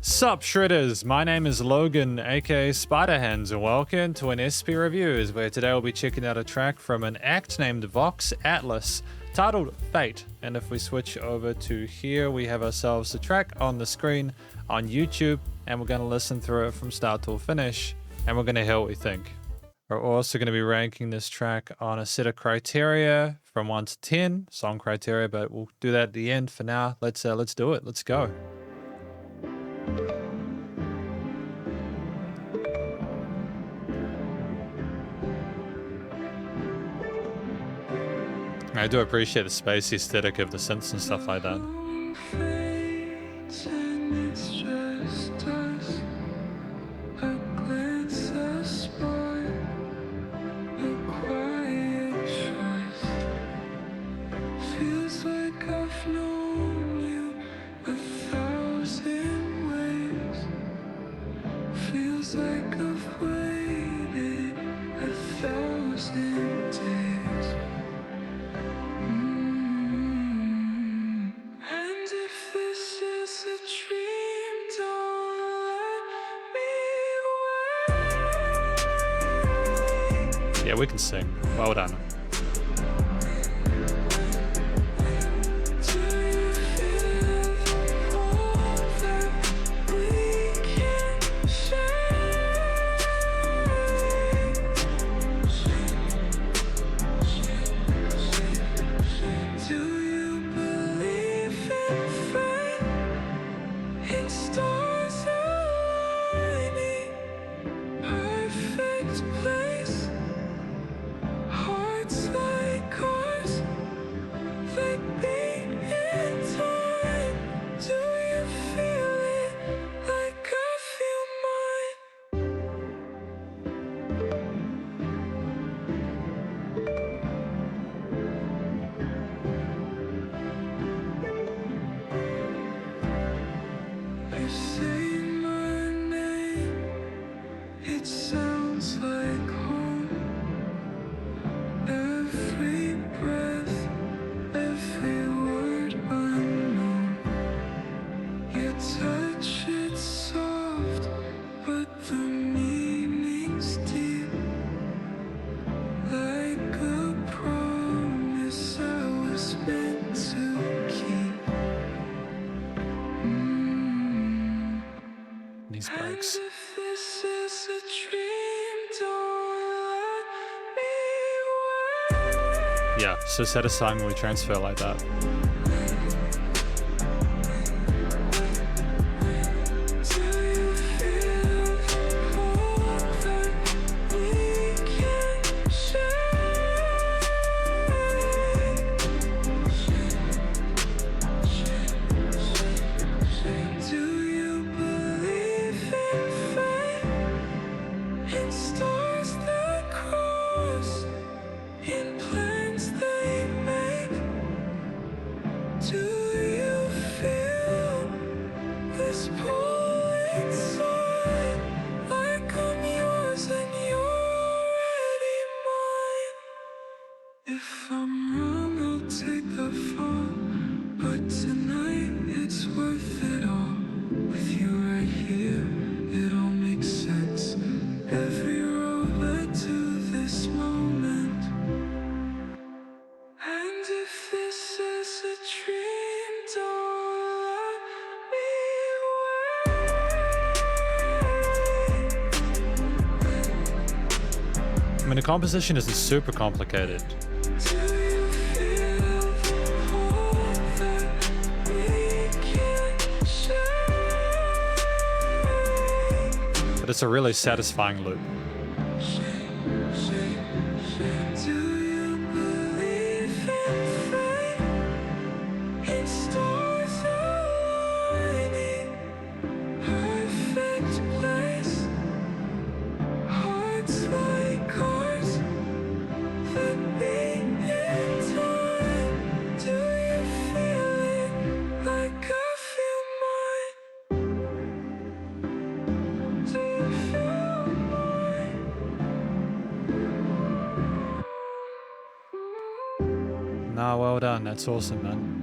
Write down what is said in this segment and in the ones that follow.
Sup Shredders, my name is Logan aka Spiderhands and welcome to an SP Reviews where today we'll be checking out a track from an act named Vox-Atlas titled Fate. And if we switch over to here, we have ourselves the track on the screen on YouTube and we're going to listen through it from start to finish and we're going to hear what we think. We're also going to be ranking this track on a set of criteria from 1 to 10, song criteria, but we'll do that at the end. For now, let's do it. Let's go. I do appreciate the spacey aesthetic of the synths and stuff like that. Yeah, we can sing. Well done. These breaks. Yeah, so satisfying when we transfer like that. I mean, the composition isn't super complicated. But it's a really satisfying loop. Nah, well done. That's awesome, man.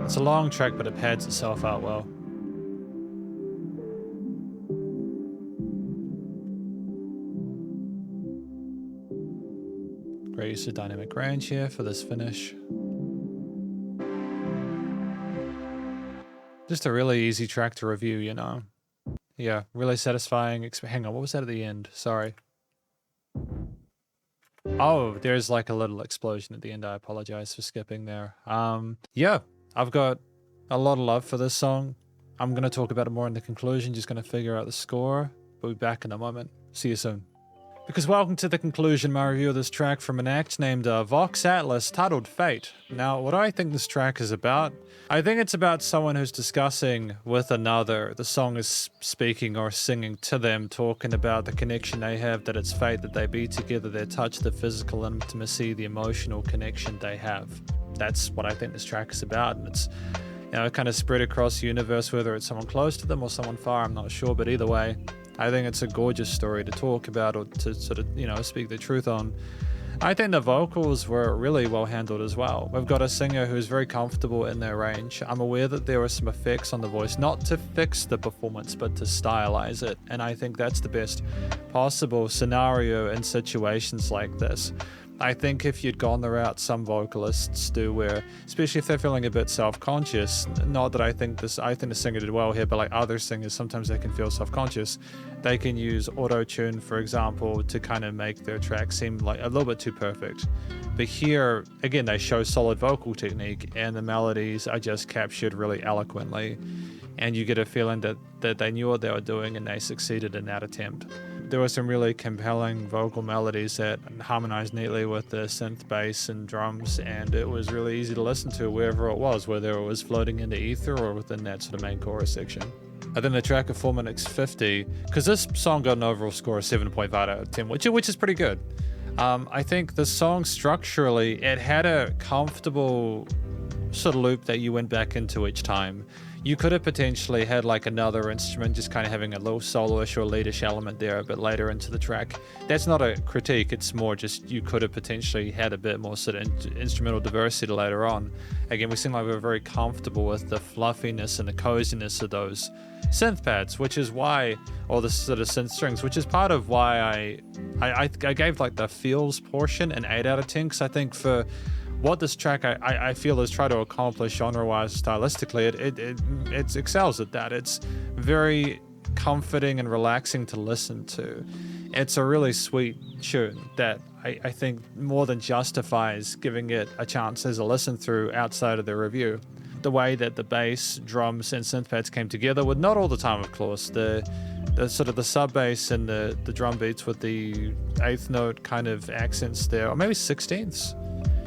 It's a long track, but it pads itself out well. Great use of dynamic range here for this finish. Just a really easy track to review, you know. Yeah, really satisfying. Hang on, what was that at the end? Sorry. Oh, there's like a little explosion at the end. I apologize for skipping there. Yeah, I've got a lot of love for this song. I'm going to talk about it more in the conclusion, just going to figure out the score. We'll be back in a moment. See you soon. Because welcome to the conclusion, my review of this track from an act named Vox-Atlas titled Fate. Now, what do I think this track is about? I think it's about someone who's discussing with another. The song is speaking or singing to them, talking about the connection they have, that it's fate that they be together, their touch, the physical intimacy, the emotional connection they have. That's what I think this track is about, and it's, you know, kind of spread across the universe, whether it's someone close to them or someone far, I'm not sure, but either way, I think it's a gorgeous story to talk about or to sort of, you know, speak the truth on. I think the vocals were really well handled as well. We've got a singer who's very comfortable in their range. I'm aware that there were some effects on the voice, not to fix the performance, but to stylize it. And I think that's the best possible scenario in situations like this. I think if you'd gone the route some vocalists do, where, especially if they're feeling a bit self-conscious, not that I think the singer did well here, but like other singers, sometimes they can feel self-conscious. They can use auto-tune, for example, to kind of make their track seem like a little bit too perfect. But here, again, they show solid vocal technique, and the melodies are just captured really eloquently. And you get a feeling that they knew what they were doing and they succeeded in that attempt. There were some really compelling vocal melodies that harmonized neatly with the synth bass and drums, and it was really easy to listen to wherever it was, whether it was floating in the ether or within that sort of main chorus section. I think the track of 4 minutes 50, because this song got an overall score of 7.5 out of 10, which is pretty good. I think the song structurally, it had a comfortable sort of loop that you went back into each time. You could have potentially had like another instrument just kind of having a little soloish or leadish element there a bit later into the track. That's not a critique, it's more just you could have potentially had a bit more sort of instrumental diversity later on. Again, we seem like we were very comfortable with the fluffiness and the coziness of those synth pads, which is why, or the sort of synth strings, which is part of why I gave like the feels portion an 8 out of 10, because I think for what this track I feel is trying to accomplish genre-wise, stylistically, it excels at that. It's very comforting and relaxing to listen to. It's a really sweet tune that I think more than justifies giving it a chance as a listen through outside of the review. The way that the bass, drums, and synth pads came together, with not all the time, of course, the sort of the sub bass and the drum beats with the 8th note kind of accents there, or maybe 16ths.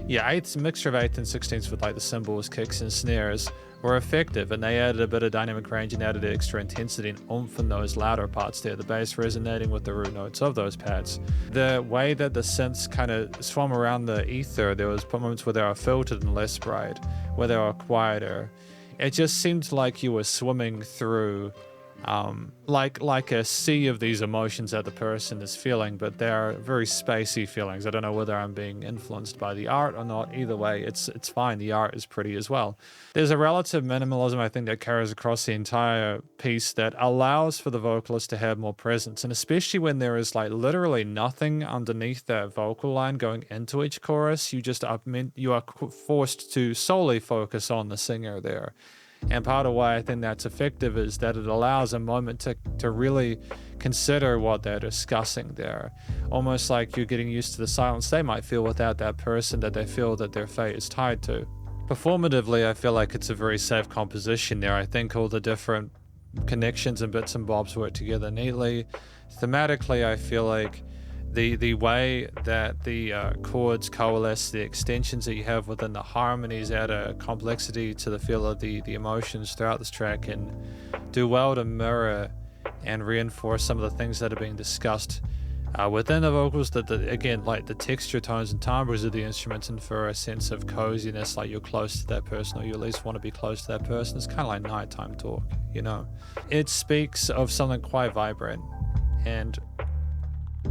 Yeah, mixture of 8th and 16ths with like the cymbals, kicks, and snares were effective, and they added a bit of dynamic range and added extra intensity and oomph in those louder parts there, the bass resonating with the root notes of those pads. The way that the synths kind of swam around the ether, there was moments where they were filtered and less bright, where they were quieter. It just seemed like you were swimming through like a sea of these emotions that the person is feeling, but they're very spacey feelings. I don't know whether I'm being influenced by the art or not. Either way, it's fine. The art is pretty as well. There's a relative minimalism, I think, that carries across the entire piece that allows for the vocalist to have more presence, and especially when there is like literally nothing underneath that vocal line going into each chorus, you are forced to solely focus on the singer there. And part of why I think that's effective is that it allows a moment to really consider what they're discussing there. Almost like you're getting used to the silence they might feel without that person that they feel that their fate is tied to. Performatively, I feel like it's a very safe composition there. I think all the different connections and bits and bobs work together neatly. Thematically, I feel like the way that the chords coalesce, the extensions that you have within the harmonies add a complexity to the feel of the emotions throughout this track, and do well to mirror and reinforce some of the things that are being discussed within the vocals, that again, like the texture, tones, and timbres of the instruments, and for a sense of coziness, like you're close to that person, or you at least want to be close to that person. It's kind of like nighttime talk, you know. It speaks of something quite vibrant, and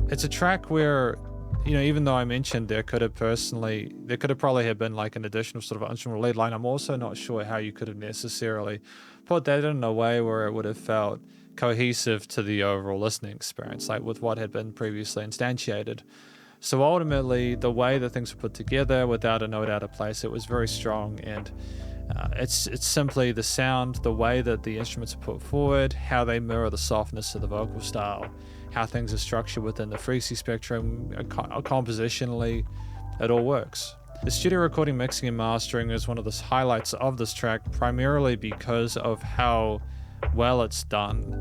it's a track where you know, even though I mentioned there could have probably have been like an additional sort of instrumental lead line, I'm also not sure how you could have necessarily put that in a way where it would have felt cohesive to the overall listening experience, like with what had been previously instantiated. So ultimately, the way that things were put together without a note out of place, it was very strong, and it's simply the sound, the way that the instruments are put forward, how they mirror the softness of the vocal style, how things are structured within the frequency spectrum, compositionally, it all works. The studio recording, mixing, and mastering is one of the highlights of this track, primarily because of how well it's done.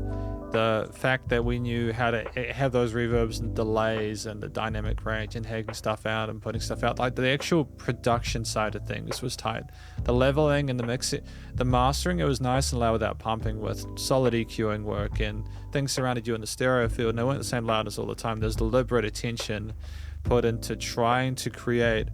The fact that we knew how to have those reverbs and delays and the dynamic range and taking stuff out and putting stuff out, like the actual production side of things was tight. The leveling and the mixing, the mastering, it was nice and loud without pumping, with solid EQing work, and things surrounded you in the stereo field, and they weren't the same loudness all the time. There's deliberate attention put into trying to create,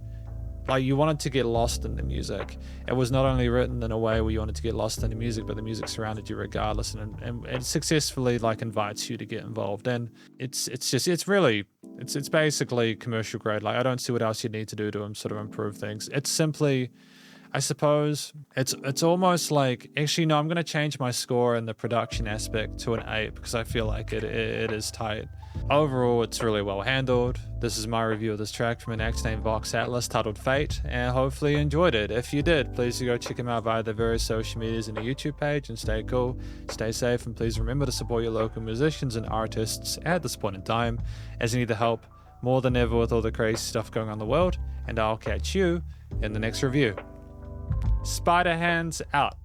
like, you wanted to get lost in the music. It was not only written in a way where you wanted to get lost in the music, but the music surrounded you regardless, and it successfully like invites you to get involved. And it's basically commercial grade. Like, I don't see what else you need to do to sort of improve things. It's simply, I suppose, it's almost like, actually no, I'm going to change my score in the production aspect to an 8 because I feel like it is tight. Overall, it's really well handled. This is my review of this track from an act named Vox-Atlas titled Fate, and hopefully you enjoyed it. If you did, please do go check him out via the various social medias and the YouTube page, and stay cool, stay safe, and please remember to support your local musicians and artists at this point in time, as you need the help more than ever with all the crazy stuff going on in the world, and I'll catch you in the next review. Spiderhands out.